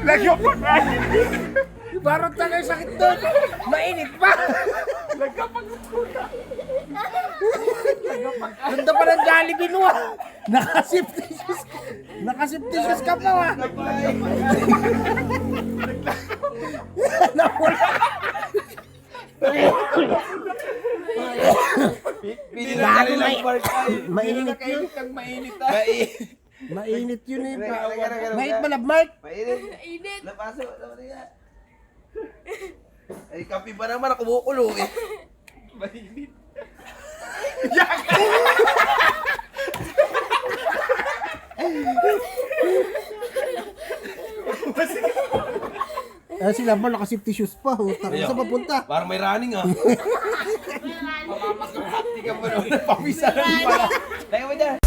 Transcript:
Lagyan pa ka! Parang tagay sakit doon. Mainit pa. Ganda pa ng Jollibee mo ah. Naka-sip-tissues ka pa ah. Nawala. Pinakali ng park ay. Mainit yun. Mainit Mainit yun eh. Mainit. Mainit ba, Mark? Mainit. Napaso. Ay, kape pa naman. Kumukulo eh. Mainit. Sila ba naka-sip-tissues pa? Saan papunta? Parang may running ah. Mamamagkakati ka pa naman. Papisalan pa. Tayo mo dyan.